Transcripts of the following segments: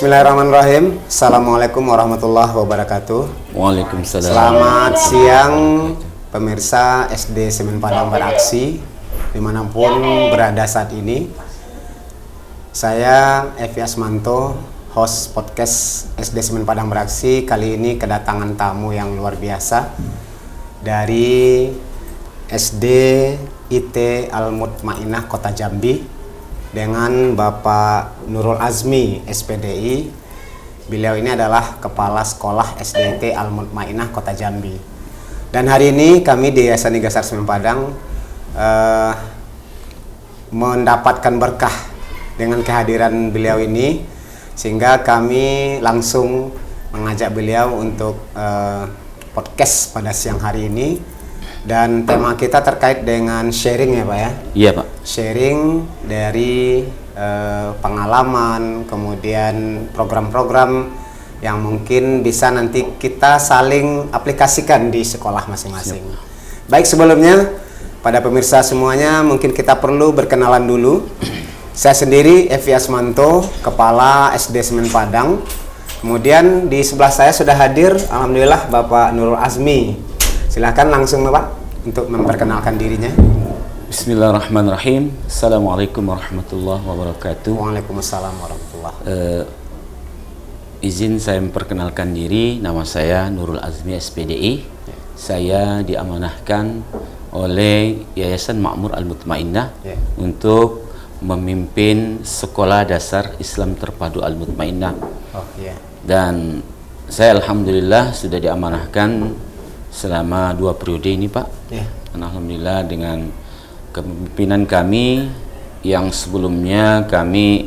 Bismillahirrahmanirrahim. Assalamualaikum warahmatullahi wabarakatuh. Waalaikumsalam. Selamat siang pemirsa SD Semen Padang Beraksi dimanapun berada saat ini. Saya Evi Asmanto, host podcast SD Semen Padang Beraksi. Kali ini kedatangan tamu yang luar biasa dari SD IT Al-Mutmainah Kota Jambi dengan Bapak Nurul Azmi SPDI. Beliau ini adalah Kepala Sekolah SDT Al-Mutmainah Kota Jambi. Dan hari ini kami di Yayasan Igasar Semen Padang mendapatkan berkah dengan kehadiran beliau ini, sehingga kami langsung mengajak beliau untuk podcast pada siang hari ini. Dan tema kita terkait dengan sharing ya Pak ya? Iya Pak. Sharing dari pengalaman, kemudian program-program yang mungkin bisa nanti kita saling aplikasikan di sekolah masing-masing. Baik, sebelumnya pada pemirsa semuanya mungkin kita perlu berkenalan dulu. Saya sendiri Evi Asmanto, Kepala SD Semen Padang. Kemudian di sebelah saya sudah hadir, alhamdulillah, Bapak Nurul Azmi. Silahkan langsung Bapak untuk memperkenalkan dirinya. Bismillahirrahmanirrahim. Assalamualaikum warahmatullahi wabarakatuh. Waalaikumsalam warahmatullahi wabarakatuh. Izin saya memperkenalkan diri, nama saya Nurul Azmi SPDI. Saya diamanahkan oleh Yayasan Makmur Al-Mutmainah untuk memimpin Sekolah Dasar Islam Terpadu Al-Mutmainah. Dan saya alhamdulillah sudah diamanahkan selama 2 periode ini Pak. Dan alhamdulillah dengan kepemimpinan kami yang sebelumnya kami,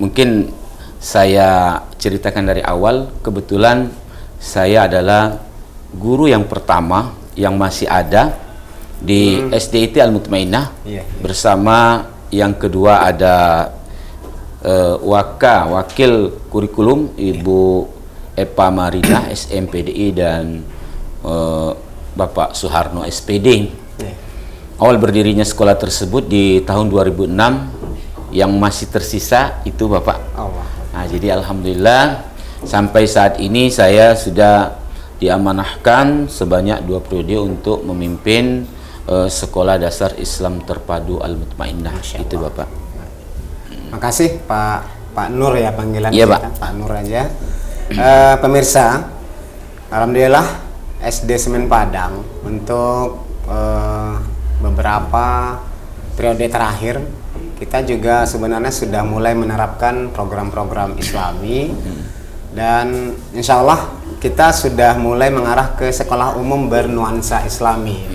mungkin saya ceritakan dari awal, kebetulan saya adalah guru yang pertama yang masih ada di SDIT Al-Mutmainah. Bersama yang kedua ada wakil kurikulum Ibu Epa Marina SMPDI dan Bapak Suharno SPD. Awal berdirinya sekolah tersebut di tahun 2006, yang masih tersisa itu Bapak. Nah, jadi alhamdulillah sampai saat ini saya sudah diamanahkan sebanyak 2 periode untuk memimpin Sekolah Dasar Islam Terpadu Al-Mutmainah. Itu Bapak. Makasih Pak Nur ya panggilan kita. Pak Nur aja. Pemirsa, alhamdulillah SD Semen Padang untuk beberapa periode terakhir kita juga sebenarnya sudah mulai menerapkan program-program Islami, dan insya Allah kita sudah mulai mengarah ke sekolah umum bernuansa Islami.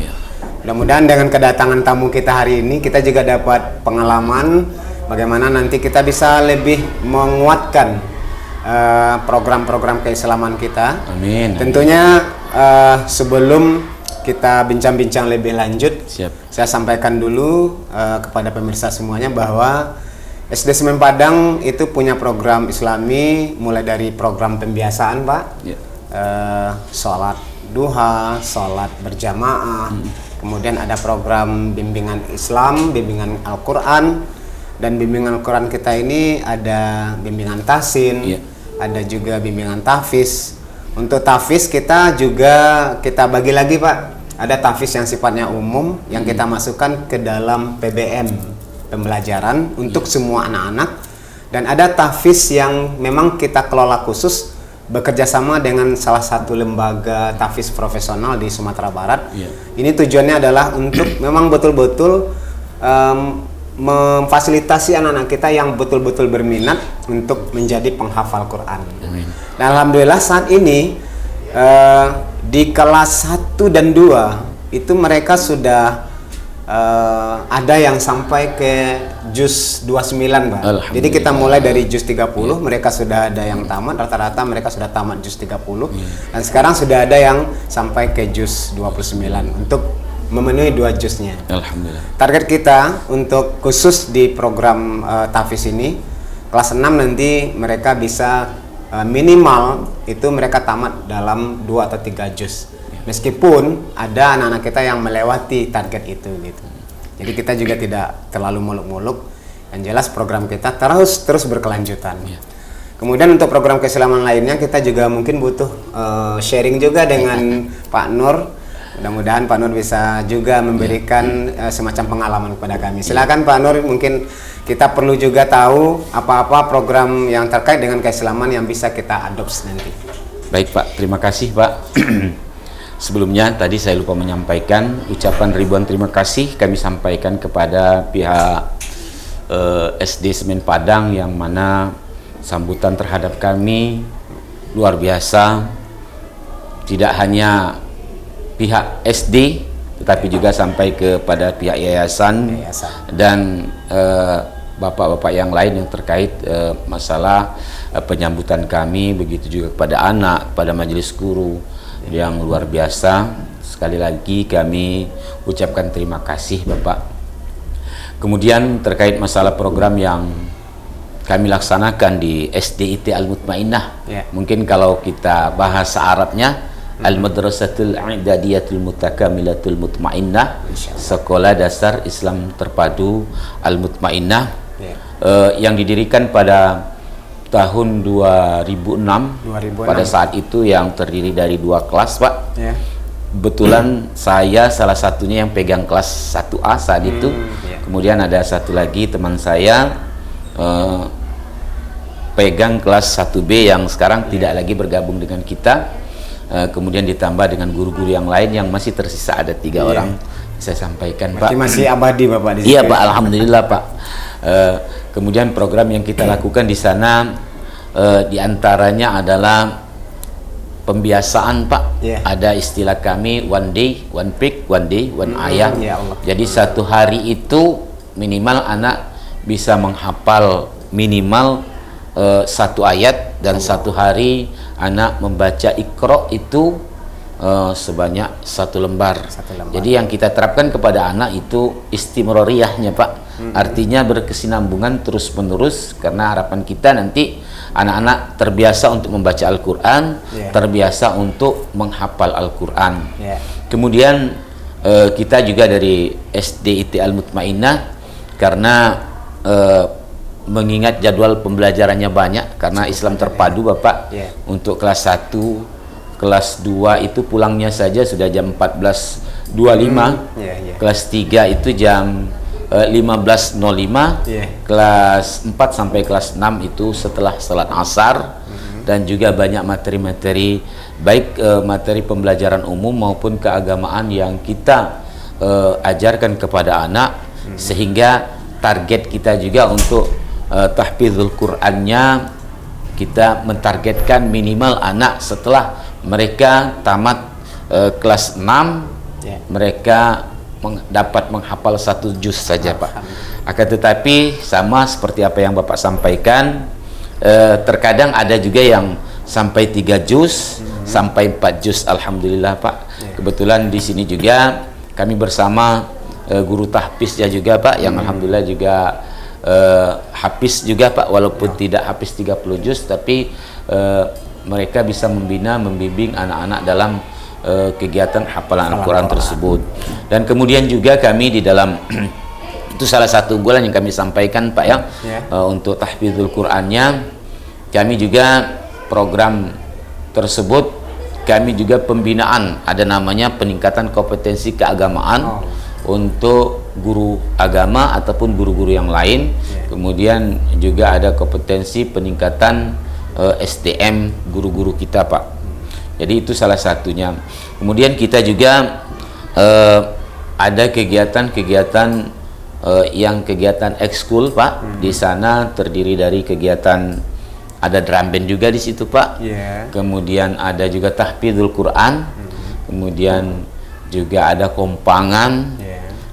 Mudah-mudahan dengan kedatangan tamu kita hari ini kita juga dapat pengalaman bagaimana nanti kita bisa lebih menguatkan program-program keislaman kita. Amin. Tentunya sebelum kita bincang-bincang lebih lanjut, saya sampaikan dulu kepada pemirsa semuanya bahwa SD Semen Padang itu punya program Islami, mulai dari program pembiasaan Pak, sholat duha, sholat berjamaah, kemudian ada program bimbingan Islam, bimbingan Al-Quran, dan bimbingan Al-Quran kita ini ada bimbingan tahsin, ada juga bimbingan tahfiz. Untuk tahfiz kita bagi lagi Pak. Ada tahfiz yang sifatnya umum yang kita masukkan ke dalam PBM pembelajaran untuk semua anak-anak, dan ada tahfiz yang memang kita kelola khusus bekerja sama dengan salah satu lembaga tahfiz profesional di Sumatera Barat. Ini tujuannya adalah untuk memang betul-betul memfasilitasi anak-anak kita yang betul-betul berminat untuk menjadi penghafal Quran. Dan alhamdulillah saat ini di kelas 1 dan 2 itu mereka sudah ada yang sampai ke juz 29 Pak. Jadi kita mulai dari juz 30, mereka sudah ada yang tamat, rata-rata mereka sudah tamat juz 30. Dan sekarang sudah ada yang sampai ke juz 29 untuk memenuhi 2 juznya. Alhamdulillah. Target kita untuk khusus di program tahfiz ini, kelas 6 nanti mereka bisa minimal itu mereka tamat dalam 2 atau 3 juz. Meskipun ada anak-anak kita yang melewati target itu gitu. Jadi kita juga tidak terlalu muluk-muluk. Yang jelas program kita terus berkelanjutan. Kemudian untuk program keislaman lainnya kita juga mungkin butuh sharing juga dengan Pak Nur. Mudah-mudahan Pak Nur bisa juga memberikan semacam pengalaman kepada kami. Silakan Pak Nur, mungkin kita perlu juga tahu apa-apa program yang terkait dengan keislaman yang bisa kita adopsi nanti. Baik Pak, terima kasih Pak. Sebelumnya tadi saya lupa menyampaikan ucapan ribuan terima kasih kami sampaikan kepada pihak SD Semen Padang, yang mana sambutan terhadap kami luar biasa. Tidak hanya pihak SD, tetapi juga sampai kepada pihak yayasan dan bapak-bapak yang lain yang terkait masalah penyambutan kami, begitu juga kepada anak, pada majelis guru yang luar biasa. Sekali lagi kami ucapkan terima kasih Bapak. Kemudian terkait masalah program yang kami laksanakan di SDIT Al-Mutmainnah, mungkin kalau kita bahasa Arabnya Al-Madrasatul I'dadiyatul Mutakamilatul Mutmainnah, Sekolah Dasar Islam Terpadu Al-Mutmainnah, yang didirikan pada tahun 2006. Pada saat itu yang terdiri dari 2 kelas Pak. Kebetulan saya salah satunya yang pegang kelas 1A saat itu. Kemudian ada satu lagi teman saya pegang kelas 1B yang sekarang tidak lagi bergabung dengan kita. Kemudian ditambah dengan guru-guru yang lain yang masih tersisa, ada 3 orang. Saya sampaikan Pak. Masih abadi Bapak di sini. Iya Pak, alhamdulillah Pak. Kemudian program yang kita lakukan di sana diantaranya adalah pembiasaan Pak. Ada istilah kami one day, one pick, one day, one ayah. Jadi satu hari itu minimal anak bisa menghafal minimal 1 ayat, dan satu hari anak membaca Iqra itu sebanyak 1 lembar. Jadi yang kita terapkan kepada anak itu istimroriyahnya Pak. Artinya berkesinambungan terus menerus, karena harapan kita nanti anak-anak terbiasa untuk membaca Al-Quran, terbiasa untuk menghafal Al-Quran. Kemudian kita juga dari SDIT Al-Mutmainnah, karena mengingat jadwal pembelajarannya banyak, karena Islam terpadu Bapak. Untuk kelas 1, kelas 2 itu pulangnya saja sudah jam 14.25. Kelas 3 itu jam 15.05. Kelas 4 sampai kelas 6 itu setelah salat asar. Dan juga banyak materi-materi, baik materi pembelajaran umum maupun keagamaan yang kita ajarkan kepada anak, sehingga target kita juga untuk tahfidzul Qur'annya, kita mentargetkan minimal anak setelah mereka tamat kelas 6 mereka dapat menghafal 1 juz saja Pak. Akan tetapi sama seperti apa yang Bapak sampaikan, terkadang ada juga yang sampai 3 juz, sampai 4 juz, alhamdulillah Pak. Kebetulan di sini juga kami bersama guru tahfiznya juga Pak, yang alhamdulillah juga hafiz juga Pak, walaupun tidak hafiz 30 juz, tapi mereka bisa membina, membimbing anak-anak dalam kegiatan hafalan Al-Quran tersebut. Dan kemudian juga kami di dalam itu salah satu unggulan yang kami sampaikan Pak ya, untuk tahfidzul Qur'annya, kami juga program tersebut kami juga pembinaan, ada namanya peningkatan kompetensi keagamaan untuk guru agama ataupun guru-guru yang lain. Kemudian juga ada kompetensi peningkatan SDM guru-guru kita Pak. Jadi itu salah satunya. Kemudian kita juga ada kegiatan-kegiatan yang kegiatan ekskul Pak. Di sana terdiri dari kegiatan, ada drum band juga di situ Pak. Kemudian ada juga tahfidzul Quran. Kemudian juga ada kompangan.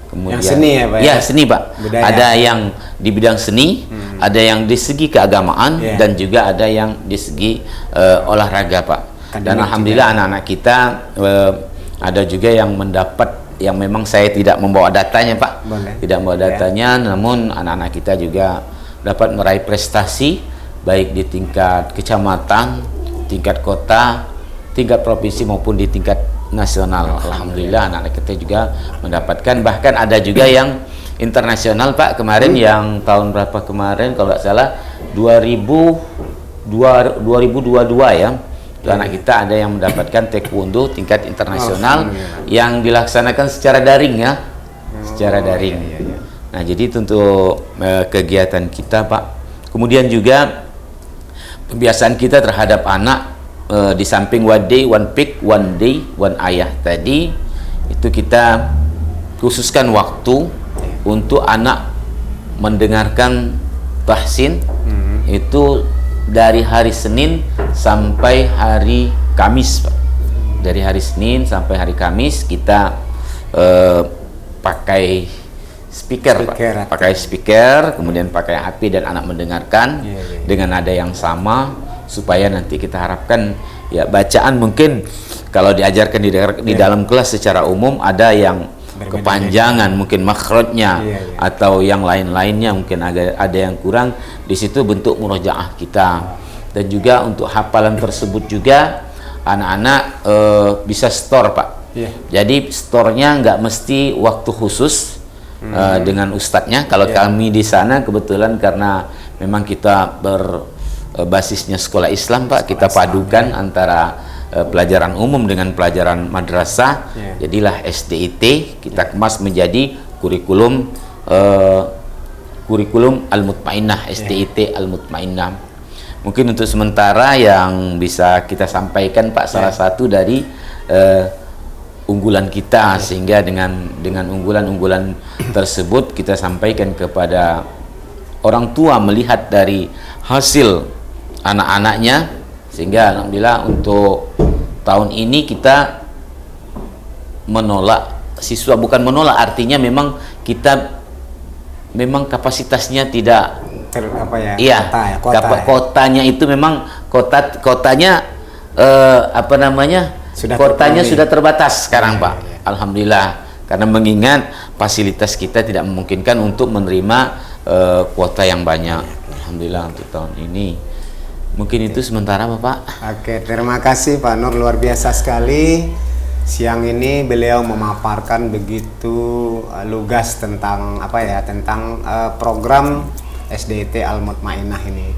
Kemudian yang seni ya Pak? Ya, seni Pak. Budaya. Ada yang di bidang seni, ada yang di segi keagamaan, dan juga ada yang di segi olahraga Pak. Dan alhamdulillah anak-anak kita ada juga yang mendapat, yang memang saya tidak membawa datanya Pak. Tidak membawa datanya, namun anak-anak kita juga dapat meraih prestasi baik di tingkat kecamatan, tingkat kota, tingkat provinsi maupun di tingkat nasional. Alhamdulillah anak-anak kita juga mendapatkan, bahkan ada juga yang internasional Pak kemarin yang tahun berapa kemarin kalau nggak salah 2022 ya. Itu anak kita ada yang mendapatkan taekwondo tingkat internasional yang dilaksanakan secara daring ya. Secara daring. Nah, jadi itu untuk kegiatan kita Pak. Kemudian juga pembiasaan kita terhadap anak di samping one day, one pick, one day, one ayah tadi, itu kita khususkan waktu untuk anak mendengarkan tahsin itu dari hari Senin sampai hari Kamis Pak. Dari hari Senin sampai hari Kamis kita pakai speaker Pak. Pakai speaker, kemudian pakai HP dan anak mendengarkan dengan nada yang sama, supaya nanti kita harapkan ya bacaan mungkin kalau diajarkan di dalam kelas secara umum ada yang kepanjangan mungkin makhrajnya atau yang lain-lainnya mungkin ada yang kurang, di situ bentuk murojaah kita. Dan juga untuk hafalan tersebut juga anak-anak bisa store Pak. Jadi store-nya nggak mesti waktu khusus dengan ustadznya. Kalau kami di sana kebetulan karena memang kita basisnya sekolah Islam Pak, kita padukan antara pelajaran umum dengan pelajaran madrasah. Jadilah SDIT kita kemas menjadi kurikulum Al-Mutmainnah, SDIT Al-Mutmainnah. Mungkin untuk sementara yang bisa kita sampaikan Pak, salah satu dari unggulan kita, sehingga dengan unggulan-unggulan tersebut kita sampaikan kepada orang tua melihat dari hasil anak-anaknya, sehingga alhamdulillah untuk tahun ini kita menolak siswa, bukan menolak, artinya memang kita memang kapasitasnya tidak kotanya itu memang kotanya sudah terbatas sekarang Pak. Alhamdulillah, karena mengingat fasilitas kita tidak memungkinkan untuk menerima kuota yang banyak. Alhamdulillah untuk tahun ini. Mungkin itu sementara Bapak. Oke, terima kasih Pak Nur, luar biasa sekali. Siang ini beliau memaparkan begitu lugas tentang tentang program SDIT Al-Mutmainnah ini.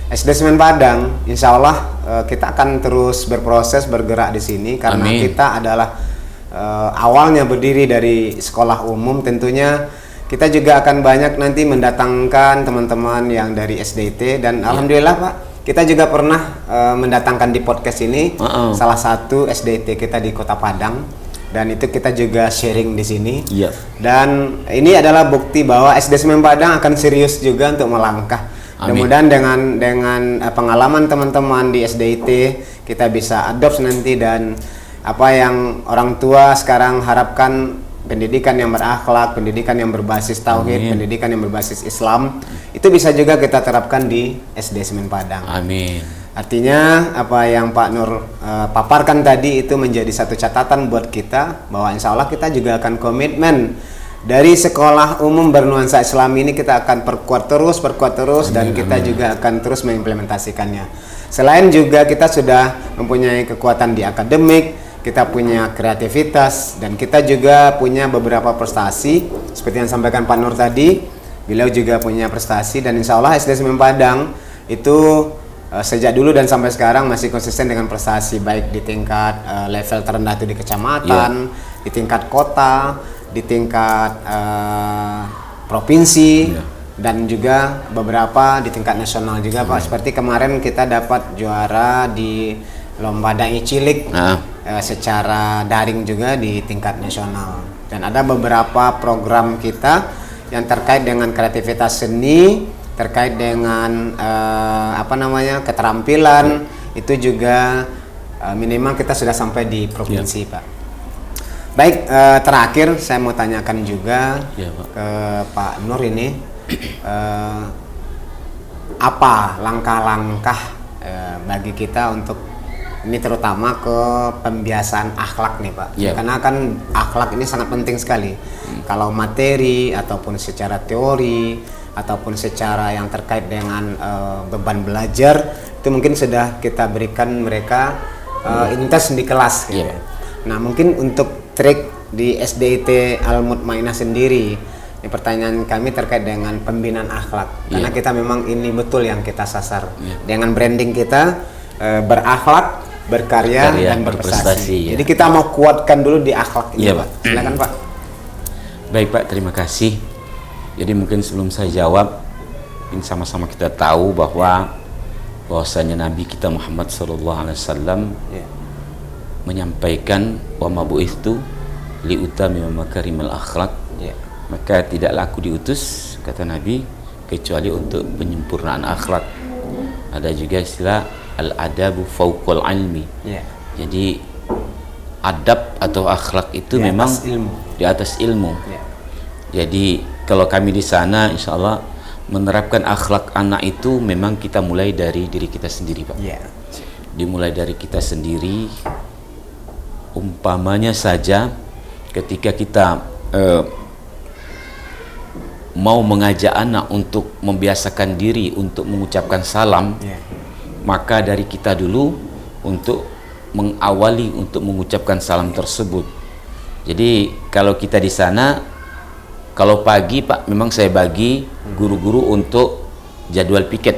SD Semen Padang, insya Allah kita akan terus berproses bergerak di sini karena kita adalah awalnya berdiri dari sekolah umum. Tentunya kita juga akan banyak nanti mendatangkan teman-teman yang dari SDIT dan alhamdulillah Pak, kita juga pernah mendatangkan di podcast ini salah satu SDIT kita di Kota Padang, dan itu kita juga sharing di sini. Dan ini adalah bukti bahwa SD Semen Padang akan serius juga untuk melangkah. Mudah-mudahan dengan pengalaman teman-teman di SDIT kita bisa adopt nanti, dan apa yang orang tua sekarang harapkan, pendidikan yang berakhlak, pendidikan yang berbasis tauhid, pendidikan yang berbasis Islam, itu bisa juga kita terapkan di SD Semen Padang. Amin. Artinya apa yang Pak Nur paparkan tadi itu menjadi satu catatan buat kita, bahwa insya Allah kita juga akan komitmen dari sekolah umum bernuansa Islam ini, kita akan perkuat terus dan kita juga akan terus mengimplementasikannya. Selain juga kita sudah mempunyai kekuatan di akademik, kita punya kreativitas, dan kita juga punya beberapa prestasi seperti yang sampaikan Pak Nur tadi. Beliau juga punya prestasi, dan insya Allah SD Semen Padang itu sejak dulu dan sampai sekarang masih konsisten dengan prestasi, baik di tingkat level terendah itu di kecamatan, di tingkat kota, di tingkat provinsi, dan juga beberapa di tingkat nasional juga Pak. Seperti kemarin kita dapat juara di lomba dai cilik secara daring juga di tingkat nasional. Dan ada beberapa program kita yang terkait dengan kreativitas seni, terkait dengan keterampilan, itu juga minimal kita sudah sampai di provinsi Pak. Baik, terakhir saya mau tanyakan juga ke Pak Nur ini, apa langkah-langkah bagi kita untuk ini, terutama ke pembiasaan akhlak nih Pak, karena kan akhlak ini sangat penting sekali. Kalau materi ataupun secara teori ataupun secara yang terkait dengan beban belajar, itu mungkin sudah kita berikan mereka intens di kelas gitu. Nah, mungkin untuk trik di SDIT Al-Mutmainnah sendiri, Ini pertanyaan kami terkait dengan pembinaan akhlak. Karena kita memang ini betul yang kita sasar. Dengan branding kita berakhlak, berkarya dan berprestasi. Jadi kita mau kuatkan dulu di akhlak ini, Pak. Silakan, Pak. Baik, Pak, terima kasih. Jadi mungkin sebelum saya jawab, ini sama-sama kita tahu bahwasanya Nabi kita Muhammad SAW menyampaikan wa ma bu'itsu li utami makarimal akhlak. Maka tidaklah aku diutus, kata Nabi, kecuali untuk penyempurnaan akhlak. Ada juga istilah al-adabu fauqal ilmi. Jadi adab atau akhlak itu memang di atas ilmu. Jadi kalau kami di sana insya Allah menerapkan akhlak anak itu memang kita mulai dari diri kita sendiri, Pak. Dimulai dari kita sendiri. Umpamanya saja ketika kita mau mengajak anak untuk membiasakan diri untuk mengucapkan salam, maka dari kita dulu untuk mengawali untuk mengucapkan salam tersebut. Jadi kalau kita di sana, kalau pagi, Pak, memang saya bagi guru-guru untuk jadwal piket.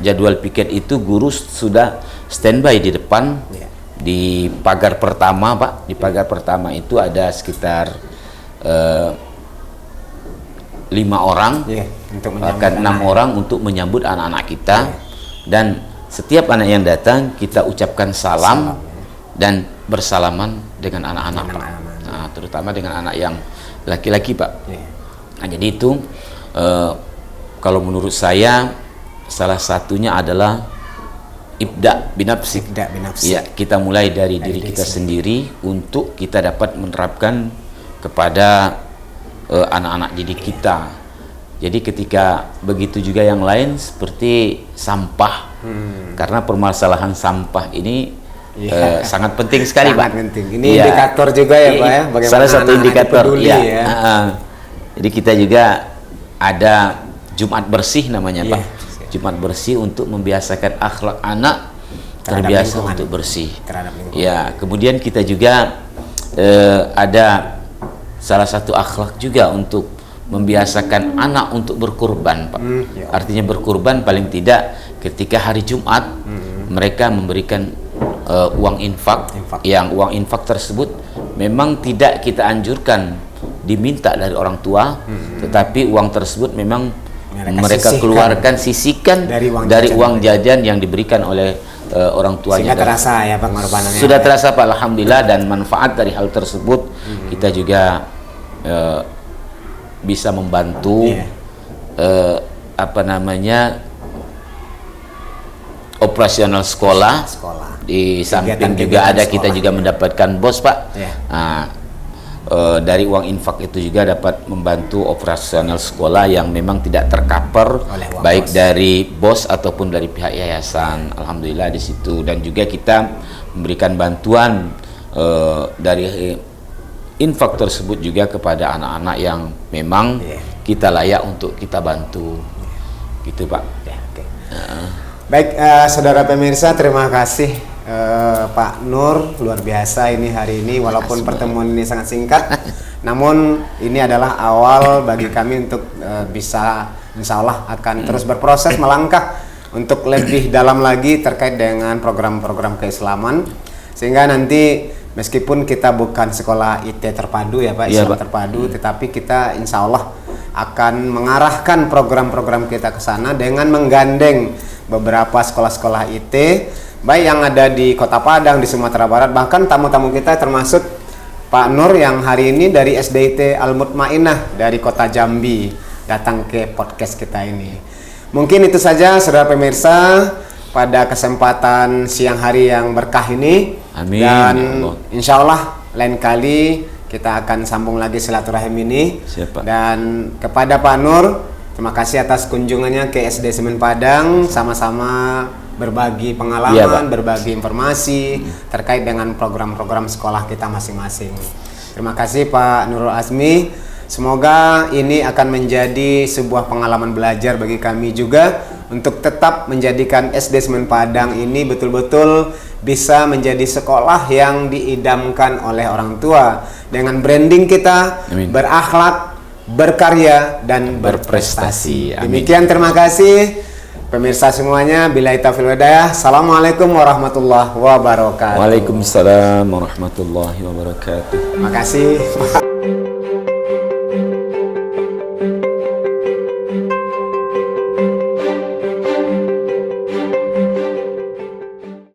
Jadwal piket itu guru sudah standby di depan, di pagar pertama, Pak. Di pagar pertama itu ada sekitar 5 orang, bahkan 6 orang untuk menyambut anak-anak kita. Dan setiap anak yang datang kita ucapkan salam dan bersalaman dengan anak-anak, Pak. Nah, terutama dengan anak yang laki-laki, Pak. Nah, jadi itu kalau menurut saya salah satunya adalah ibda binafsik. Ya, kita mulai dari diri kita sendiri untuk kita dapat menerapkan kepada anak-anak didik kita. Jadi ketika begitu juga yang lain seperti sampah, karena permasalahan sampah ini sangat penting sekali, Pak. Ini indikator juga ya, Pak, ya. Bagaimana salah satu indikator. peduli, Jadi kita juga ada Jumat bersih namanya, Pak. Jumat bersih untuk membiasakan akhlak anak terbiasa untuk bersih. Ya, kemudian kita juga ada salah satu akhlak juga untuk membiasakan anak untuk berkurban, Pak. Artinya berkurban paling tidak ketika hari Jumat mereka memberikan uang infak. Yang uang infak tersebut memang tidak kita anjurkan diminta dari orang tua, tetapi uang tersebut memang mereka keluarkan, sisihkan dari uang jajan yang diberikan oleh orang tuanya. Sehingga terasa ya, Pak, pengorbanannya. Sudah terasa, Pak, alhamdulillah. Dan manfaat dari hal tersebut kita juga bisa membantu operasional sekolah. Di samping juga ada kita juga mendapatkan bos, Pak. Nah, dari uang infak itu juga dapat membantu operasional sekolah yang memang tidak tercover baik dari bos ataupun dari pihak yayasan. Alhamdulillah di situ. Dan juga kita memberikan bantuan dari infak tersebut juga kepada anak-anak yang memang kita layak untuk kita bantu, gitu, Pak. Baik, saudara pemirsa, terima kasih Pak Nur, luar biasa ini hari ini. Walaupun pertemuan ini sangat singkat, namun ini adalah awal bagi kami untuk bisa, insya Allah akan terus berproses melangkah untuk lebih dalam lagi terkait dengan program-program keislaman, sehingga nanti meskipun kita bukan sekolah IT terpadu ya, Pak, Islam terpadu, tetapi kita insya Allah akan mengarahkan program-program kita ke sana dengan menggandeng beberapa sekolah-sekolah IT, baik yang ada di Kota Padang, di Sumatera Barat, bahkan tamu-tamu kita termasuk Pak Nur yang hari ini dari SDIT Al-Mutmainah dari Kota Jambi datang ke podcast kita ini. Mungkin itu saja, saudara pemirsa, pada kesempatan siang hari yang berkah ini. Amin. Dan insya Allah lain kali kita akan sambung lagi silaturahim ini. Siapa? Dan kepada Pak Nur, terima kasih atas kunjungannya ke SD Semen Padang, sama-sama berbagi pengalaman, berbagi informasi terkait dengan program-program sekolah kita masing-masing. Terima kasih Pak Nurul Azmi. Semoga ini akan menjadi sebuah pengalaman belajar bagi kami juga untuk tetap menjadikan SD Semen Padang ini betul-betul bisa menjadi sekolah yang diidamkan oleh orang tua dengan branding kita berakhlak, berkarya dan Berprestasi. Amin. Demikian, terima kasih pemirsa semuanya. Billahi taufiq wal hidayah. Assalamualaikum warahmatullahi wabarakatuh. Waalaikumsalam warahmatullahi wabarakatuh. Terima kasih.